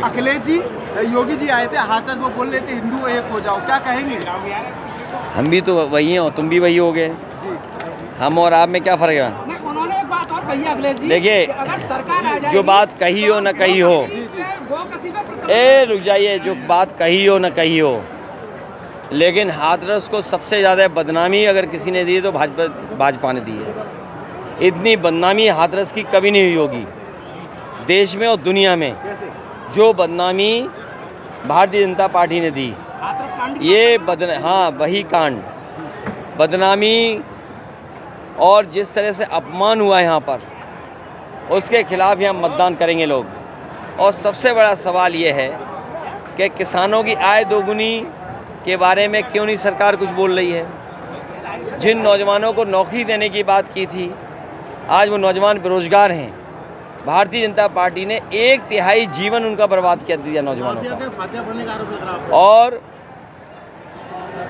अखिलेश जी, योगी जी आए थे, हाथरस वो बोल रहे थे हिंदू एक हो जाओ, क्या कहेंगे? हम भी तो वही हैं और तुम भी वही हो गए। जी हम और आप में क्या फ़र्क है? नहीं, उन्होंने एक बात और कही है अखिलेश जी, देखिए, कि अगर सरकार आ जाएगी, जो बात कही हो न कही हो, गौ कसीबे पर ए रुक जाइए, जो बात कही हो न कही हो, लेकिन हाथरस को सबसे ज़्यादा बदनामी अगर किसी ने दी है तो भाजपा ने दी है। इतनी बदनामी हाथरस की कभी नहीं हुई होगी देश में और दुनिया में, जो बदनामी भारतीय जनता पार्टी ने दी। हाथरस कांड की ये हाँ, वही कांड, बदनामी और जिस तरह से अपमान हुआ यहाँ पर, उसके खिलाफ यहाँ मतदान करेंगे लोग। और सबसे बड़ा सवाल ये है कि किसानों की आय दोगुनी के बारे में क्यों नहीं सरकार कुछ बोल रही है। जिन नौजवानों को नौकरी देने की बात की थी, आज वो नौजवान बेरोजगार हैं। भारतीय जनता पार्टी ने 1/3 जीवन उनका बर्बाद कर दिया नौजवानों का। और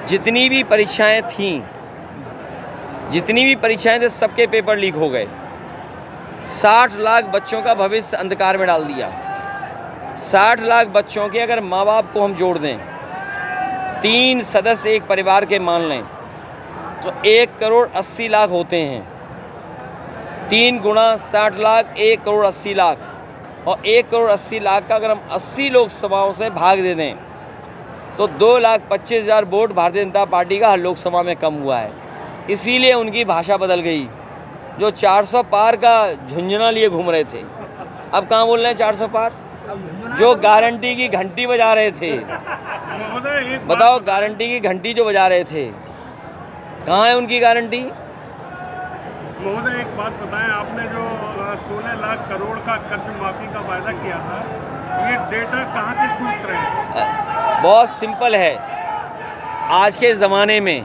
जितनी भी परीक्षाएं थीं, सबके पेपर लीक हो गए। 60 लाख बच्चों का भविष्य अंधकार में डाल दिया। 60 लाख बच्चों के अगर माँ बाप को हम जोड़ दें, 3 सदस्य एक परिवार के मान लें, तो 1,80,00,000 होते हैं। 3 गुणा 60 लाख, 1,80,00,000। और 1,80,00,000 का अगर हम 80 लोकसभाओं से भाग दे दें तो 2,25,000 वोट भारतीय जनता पार्टी का हर लोकसभा में कम हुआ है। इसीलिए उनकी भाषा बदल गई। जो 400 पार का झुंझुना लिए घूम रहे थे, अब कहाँ बोल रहे हैं 400 पार? जो गारंटी की घंटी बजा रहे थे, बताओ, गारंटी की घंटी जो बजा रहे थे, कहाँ है उनकी गारंटी? महोदय, एक बात बताएं, आपने जो 16 लाख करोड़ का कर्ज माफी का वायदा किया था, ये डेटा कहाँ के सूत्र हैं? बहुत सिंपल है। आज के ज़माने में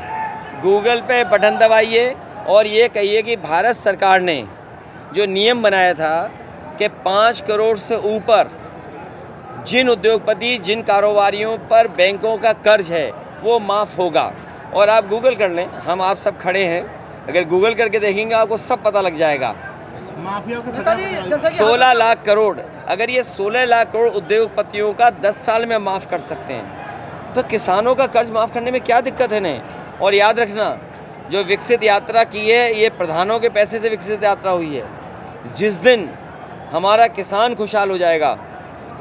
गूगल पे बटन दबाइए और ये कहिए कि भारत सरकार ने जो नियम बनाया था कि 5 करोड़ से ऊपर जिन उद्योगपति, जिन कारोबारियों पर बैंकों का कर्ज है, वो माफ़ होगा। और आप गूगल कर लें, हम आप सब खड़े हैं, अगर गूगल करके देखेंगे आपको सब पता लग जाएगा। 16 लाख करोड़, अगर ये 16 लाख करोड़ उद्योगपतियों का 10 साल में माफ़ कर सकते हैं, तो किसानों का कर्ज माफ़ करने में क्या दिक्कत है नहीं? और याद रखना, जो विकसित यात्रा की है, ये प्रधानों के पैसे से विकसित यात्रा हुई है। जिस दिन हमारा किसान खुशहाल हो जाएगा,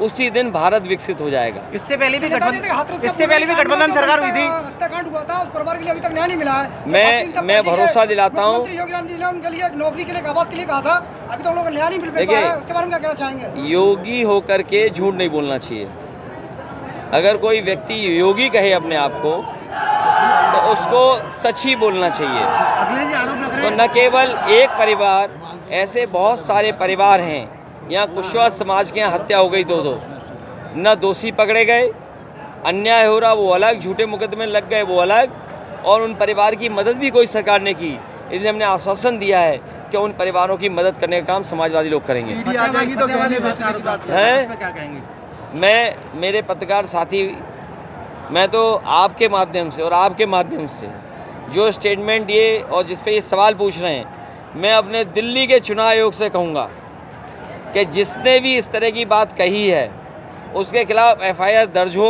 उसी दिन भारत विकसित हो जाएगा। इससे पहले भी गठबंधन सरकार हुई थी, हत्याकांड हुआ था, उस परिवार के लिए अभी तक न्याय नहीं मिला है। मैं भरोसा दिलाता हूँ, योगी राम जी ने उनके लिए नौकरी के लिए, आवास के लिए कहा था, अभी तो लोगों को न्याय नहीं मिल पाया है। उसके बारे में क्या कहना चाहेंगे? योगी होकर के झूठ नहीं बोलना चाहिए। अगर कोई व्यक्ति योगी कहे अपने आप को, तो उसको सच ही बोलना चाहिए। तो न केवल एक परिवार, ऐसे बहुत सारे परिवार हैं। यहाँ कुशवाहा समाज के यहाँ हत्या हो गई 2-2, न दोषी पकड़े गए, अन्याय हो रहा वो अलग, झूठे मुकदमे लग गए वो अलग, और उन परिवार की मदद भी कोई सरकार ने की। इसलिए हमने आश्वासन दिया है कि उन परिवारों की मदद करने का काम समाजवादी लोग करेंगे। मैं, मेरे पत्रकार साथी, मैं तो आपके माध्यम से और आपके माध्यम से जो स्टेटमेंट ये और जिस पे ये सवाल पूछ रहे हैं, मैं अपने दिल्ली के चुनाव आयोग से कहूँगा कि जिसने भी इस तरह की बात कही है, उसके खिलाफ FIR दर्ज हो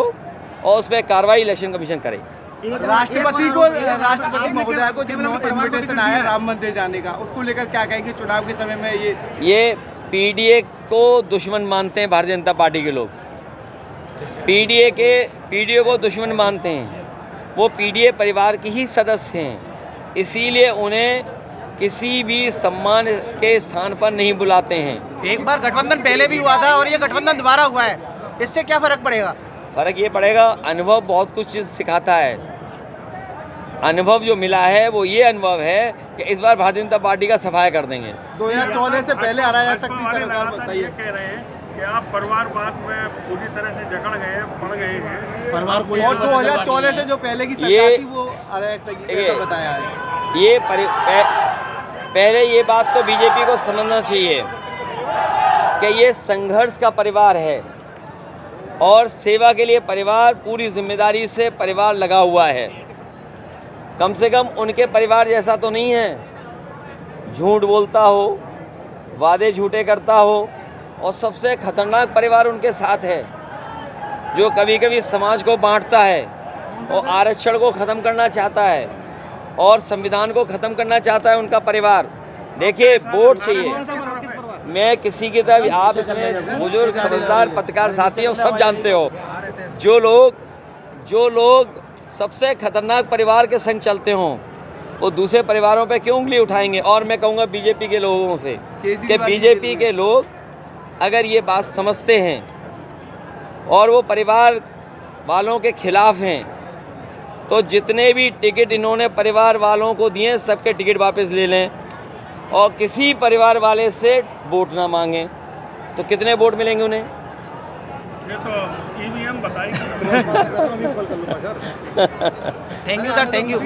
और उस पर कार्रवाई इलेक्शन कमीशन करे। राष्ट्रपति महोदय को जिन इन्विटेशन आया राम मंदिर जाने का, उसको लेकर क्या कहेंगे? चुनाव के समय में ये PDA को दुश्मन मानते हैं भारतीय जनता पार्टी के लोग। PDA को दुश्मन मानते हैं। वो PDA परिवार के ही सदस्य हैं, इसीलिए उन्हें किसी भी सम्मान के स्थान पर नहीं बुलाते हैं। एक बार गठबंधन पहले भी हुआ था और ये गठबंधन दोबारा हुआ है, इससे क्या फर्क पड़ेगा? फ़र्क ये पड़ेगा, अनुभव बहुत कुछ चीज़ सिखाता है। अनुभव जो मिला है वो ये अनुभव है कि इस बार भारतीय जनता पार्टी का सफाया कर देंगे। 2014 से पहले हराया तक की सरकार बताइए। कह रहे हैं कि आप परिवारवाद में पूरी तरह से जकड़ गए हैं, पड़ गए हैं। परिवार को 2014 से जो पहले की सरकार थी वो बताया है। ये पहले ये बात तो बीजेपी को समझना चाहिए कि ये संघर्ष का परिवार है और सेवा के लिए परिवार पूरी जिम्मेदारी से परिवार लगा हुआ है। कम से कम उनके परिवार जैसा तो नहीं है, झूठ बोलता हो, वादे झूठे करता हो, और सबसे खतरनाक परिवार उनके साथ है। जो कभी कभी समाज को बांटता है और आरक्षण को ख़त्म करना चाहता है और संविधान को ख़त्म करना चाहता है उनका परिवार। देखिए वोट चाहिए। मैं किसी की तरफ, आप इतने बुजुर्ग समझदार पत्रकार साथी हो, सब जानते हो, जो लोग सबसे खतरनाक परिवार के संग चलते हों वो दूसरे परिवारों पे क्यों उंगली उठाएंगे। और मैं कहूँगा बीजेपी के लोगों से कि बीजेपी के लोग अगर ये बात समझते हैं और वो परिवार वालों के खिलाफ हैं तो जितने भी टिकट इन्होंने परिवार वालों को दिए सबके टिकट वापस ले लें और किसी परिवार वाले से वोट ना मांगें। तो कितने वोट मिलेंगे उन्हें? ये तो ईवीएम बताएगी। Thank you sir, thank you.